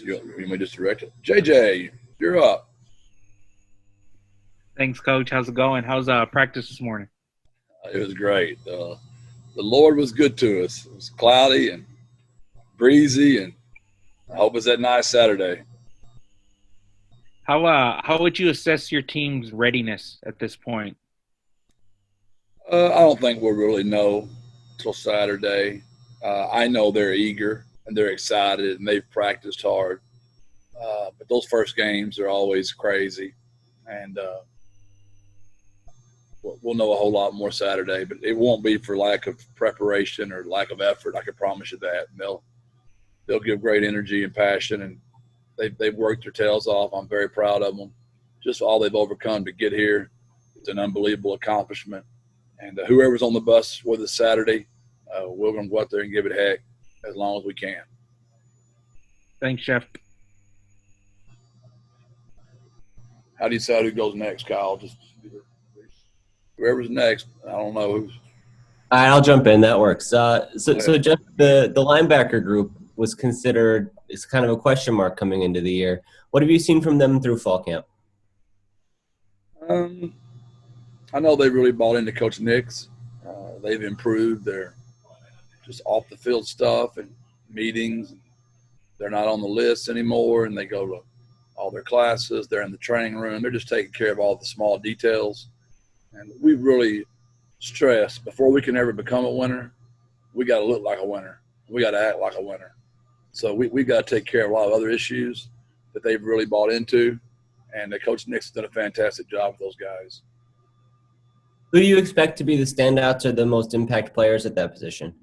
So you may just direct it. JJ, you're up. Thanks, Coach. How's it going? How's practice this morning? It was great. The Lord was good to us. It was cloudy and breezy, and I hope it's that nice Saturday. How would you assess your team's readiness at this point? I don't think we'll really know until Saturday. I know they're eager and they're excited and they've practiced hard. But those first games are always crazy, and we'll know a whole lot more Saturday. But it won't be for lack of preparation or lack of effort. I can promise you that. And they'll give great energy and passion, and they've worked their tails off. I'm very proud of them. Just all they've overcome to get here. It's an unbelievable accomplishment. And whoever's on the bus with us Saturday, we're going to go out there and give it heck as long as we can. Thanks, Jeff. How do you decide who goes next, Kyle? Just whoever's next. I don't know who's. All right, I'll jump in. That works. So Jeff, the linebacker group was considered it's kind of a question mark coming into the year. What have you seen from them through fall camp? I know they really bought into Coach Nix. They've improved their just off the field stuff and meetings. They're not on the list anymore, and they go to all their classes. They're in the training room. They're just taking care of all the small details. And we really stress before we can ever become a winner, we got to look like a winner. We got to act like a winner. So we've got to take care of a lot of other issues that they've really bought into. And Coach Nix has done a fantastic job with those guys. Who do you expect to be the standouts or the most impact players at that position?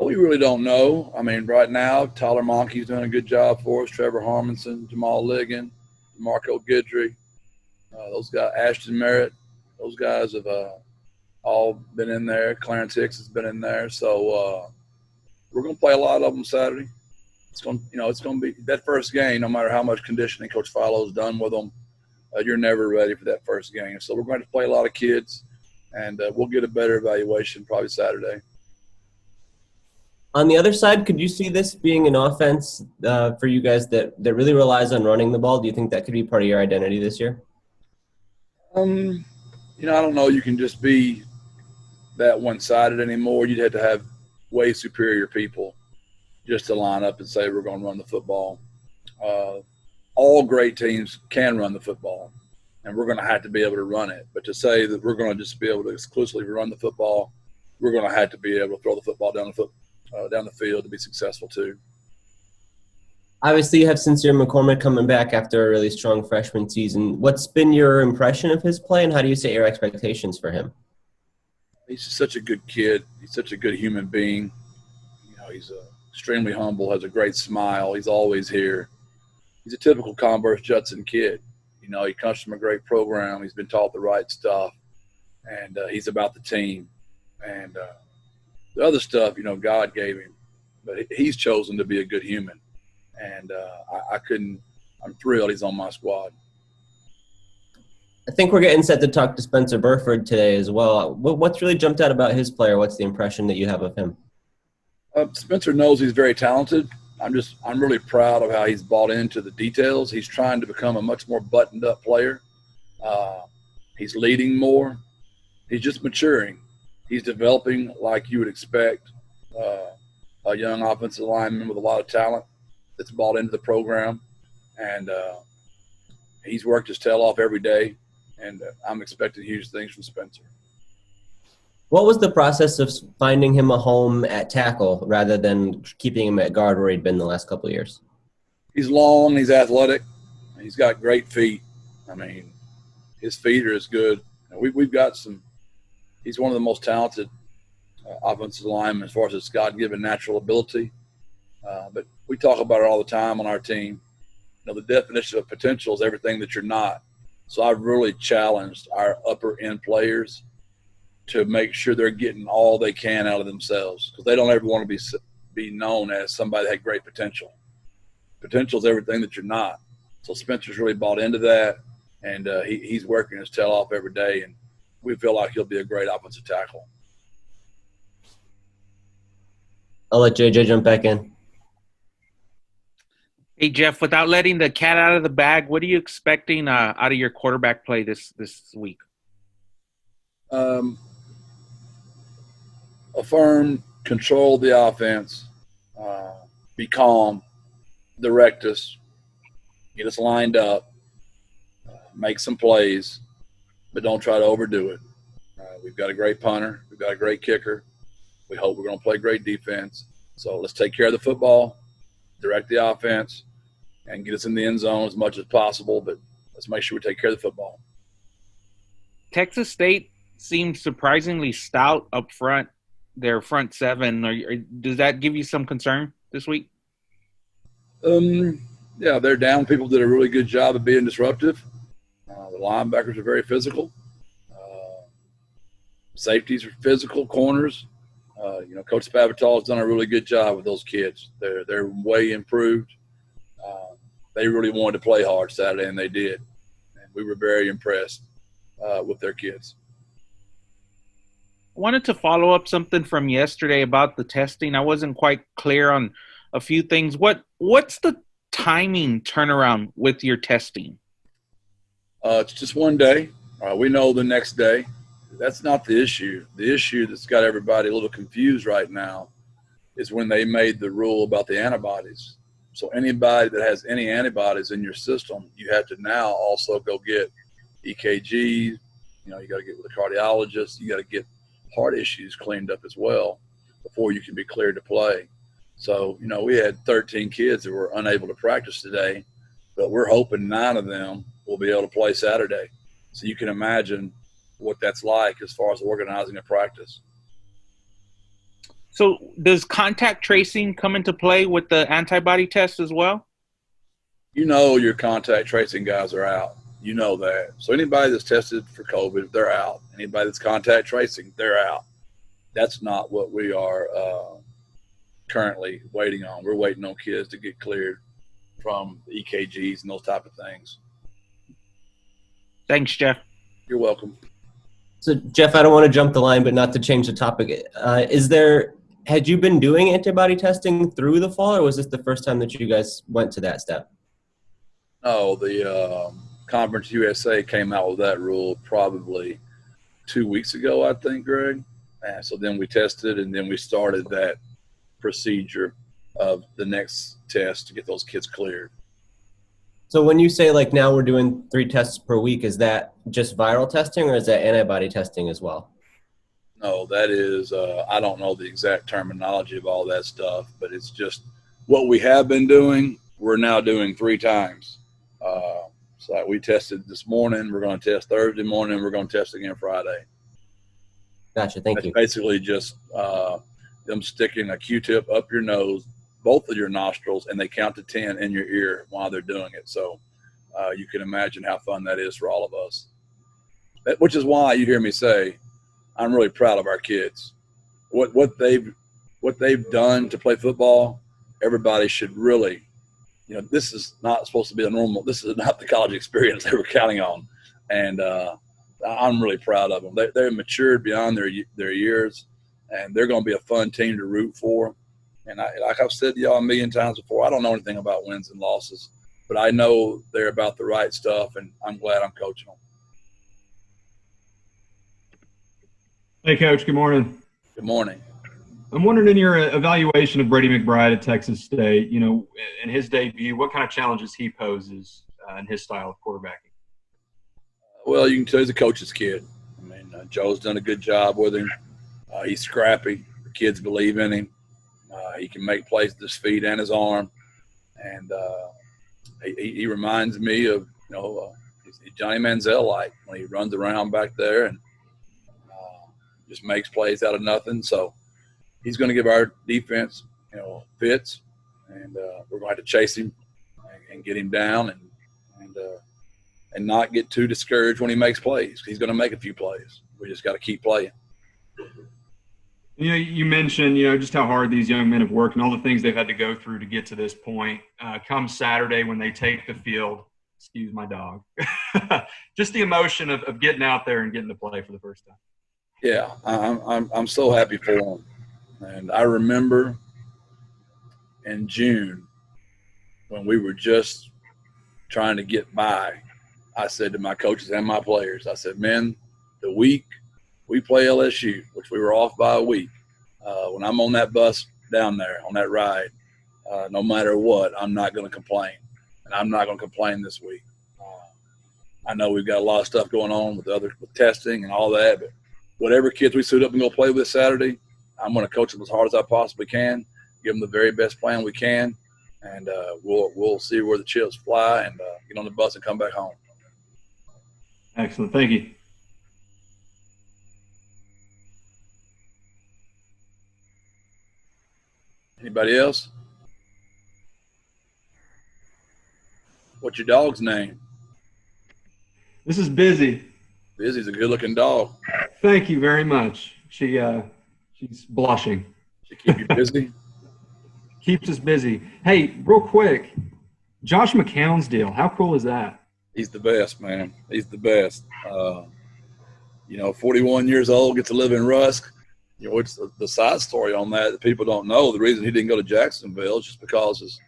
We really don't know. I mean, right now, Tyler Monkey's doing a good job for us. Trevor Harmonson, Jamal Ligon, DeMarco Guidry, those guys, Ashton Merritt, those guys have all been in there. Clarence Hicks has been in there. So we're going to play a lot of them Saturday. It's going to be that first game. No matter how much conditioning Coach Filo's done with them, you're never ready for that first game. So we're going to play a lot of kids, and we'll get a better evaluation probably Saturday. On the other side, could you see this being an offense for you guys that really relies on running the ball? Do you think that could be part of your identity this year? I don't know. You can just be that one-sided anymore. You'd have to have way superior people just to line up and say we're going to run the football. All great teams can run the football, and we're going to have to be able to run it. But to say that we're going to just be able to exclusively run the football, we're going to have to be able to throw the football down the field to be successful too. Obviously, you have Sincere McCormick coming back after a really strong freshman season. What's been your impression of his play, and how do you set your expectations for him? He's just such a good kid. He's such a good human being. He's extremely humble, has a great smile. He's always here. He's a typical Converse Judson kid. He comes from a great program. He's been taught the right stuff, and he's about the team. And the other stuff, God gave him. But he's chosen to be a good human. And I'm thrilled he's on my squad. I think we're getting set to talk to Spencer Burford today as well. What's really jumped out about his player? What's the impression that you have of him? Spencer knows he's very talented. I'm really proud of how he's bought into the details. He's trying to become a much more buttoned-up player. He's leading more. He's just maturing. He's developing like you would expect a young offensive lineman with a lot of talent that's bought into the program. And he's worked his tail off every day, and I'm expecting huge things from Spencer. What was the process of finding him a home at tackle rather than keeping him at guard where he'd been the last couple of years? He's long. He's athletic. He's got great feet. I mean, his feet are as good. We've got some – he's one of the most talented offensive linemen as far as his God-given natural ability. But we talk about it all the time on our team. The definition of potential is everything that you're not. So I've really challenged our upper-end players to make sure they're getting all they can out of themselves, because they don't ever want to be known as somebody that had great potential. Potential is everything that you're not. So Spencer's really bought into that, and he's working his tail off every day, and we feel like he'll be a great offensive tackle. I'll let JJ jump back in. Hey, Jeff, without letting the cat out of the bag, what are you expecting out of your quarterback play this week? Affirm, control the offense, be calm, direct us, get us lined up, make some plays, but don't try to overdo it. We've got a great punter. We've got a great kicker. We hope we're going to play great defense. So let's take care of the football, direct the offense, and get us in the end zone as much as possible, but let's make sure we take care of the football. Texas State seems surprisingly stout up front, their front seven. Does that give you some concern this week? Yeah, they're down. People did a really good job of being disruptive. The linebackers are very physical. Safeties are physical, corners. Coach Spavital has done a really good job with those kids. They're way improved. They really wanted to play hard Saturday, and they did. And we were very impressed with their kids. I wanted to follow up something from yesterday about the testing. I wasn't quite clear on a few things. What's the timing turnaround with your testing? It's just one day. We know the next day. That's not the issue. The issue that's got everybody a little confused right now is when they made the rule about the antibodies. So anybody that has any antibodies in your system, you have to now also go get EKGs. You got to get with a cardiologist. You got to get heart issues cleaned up as well before you can be cleared to play. So, we had 13 kids that were unable to practice today, but we're hoping 9 of them will be able to play Saturday. So you can imagine what that's like as far as organizing a practice. So does contact tracing come into play with the antibody test as well? Your contact tracing guys are out. You know that. So anybody that's tested for COVID, they're out. Anybody that's contact tracing, they're out. That's not what we are currently waiting on. We're waiting on kids to get cleared from the EKGs and those type of things. Thanks, Jeff. You're welcome. So, Jeff, I don't want to jump the line, but not to change the topic. Had you been doing antibody testing through the fall, or was this the first time that you guys went to that step? No, the Conference USA came out with that rule probably 2 weeks ago, I think, Greg. And so then we tested, and then we started that procedure of the next test to get those kids cleared. So when you say now we're doing 3 tests per week, is that just viral testing or is that antibody testing as well? No, that is, I don't know the exact terminology of all that stuff, but it's just what we have been doing, we're now doing 3 times. So we tested this morning, we're going to test Thursday morning, we're going to test again Friday. Gotcha, thank you. Basically just them sticking a Q-tip up your nose, both of your nostrils, and they count to 10 in your ear while they're doing it. So you can imagine how fun that is for all of us. Which is why you hear me say, I'm really proud of our kids. What they've done to play football, everybody should really, this is not supposed to be this is not the college experience they were counting on. And I'm really proud of them. They're matured beyond their years, and they're going to be a fun team to root for. And like I've said to y'all a million times before, I don't know anything about wins and losses, but I know they're about the right stuff, and I'm glad I'm coaching them. Hey, Coach. Good morning. Good morning. I'm wondering, in your evaluation of Brady Mcbride at Texas State, in his debut, what kind of challenges he poses in his style of quarterbacking? Well, you can tell he's a coach's kid. I mean, Joe's done a good job with him. He's scrappy. The kids believe in him. He can make plays with his feet and his arm. And he reminds me of, Johnny Manziel-like when he runs around back there and just makes plays out of nothing. So he's going to give our defense, fits, and we're going to have to chase him and get him down and not get too discouraged when he makes plays. He's going to make a few plays. We just got to keep playing. You mentioned, just how hard these young men have worked and all the things they've had to go through to get to this point. Come Saturday when they take the field, excuse my dog, just the emotion of getting out there and getting to play for the first time. Yeah, I'm so happy for them. And I remember in June, when we were just trying to get by, I said to my coaches and my players, I said, men, the week we play LSU, which we were off by a week, when I'm on that bus down there on that ride, no matter what, I'm not going to complain. And I'm not going to complain this week. I know we've got a lot of stuff going on with testing and all that, but whatever kids we suit up and go play with this Saturday, I'm going to coach them as hard as I possibly can, give them the very best plan we can, and we'll see where the chips fly and get on the bus and come back home. Excellent. Thank you. Anybody else? What's your dog's name? This is Busy. Busy's a good-looking dog. Thank you very much. She's blushing. She keep you busy? Keeps us busy. Hey, real quick, Josh Mccown's deal. How cool is that? He's the best, man. He's the best. 41 years old, gets to live in Rusk. It's the side story on that people don't know. The reason he didn't go to Jacksonville is just because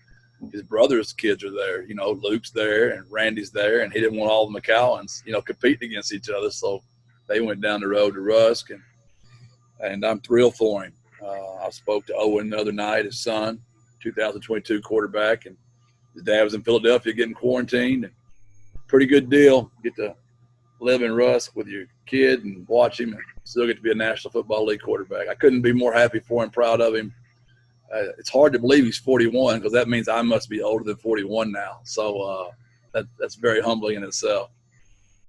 his brother's kids are there. Luke's there and Randy's there, and he didn't want all the McCowans, competing against each other. So they went down the road to Rusk, and I'm thrilled for him. I spoke to Owen the other night, his son, 2022 quarterback, and his dad was in Philadelphia getting quarantined. And pretty good deal. Get to live in Rusk with your kid and watch him and still get to be a National Football League quarterback. I couldn't be more happy for him, proud of him. It's hard to believe he's 41 because that means I must be older than 41 now. So that's very humbling in itself.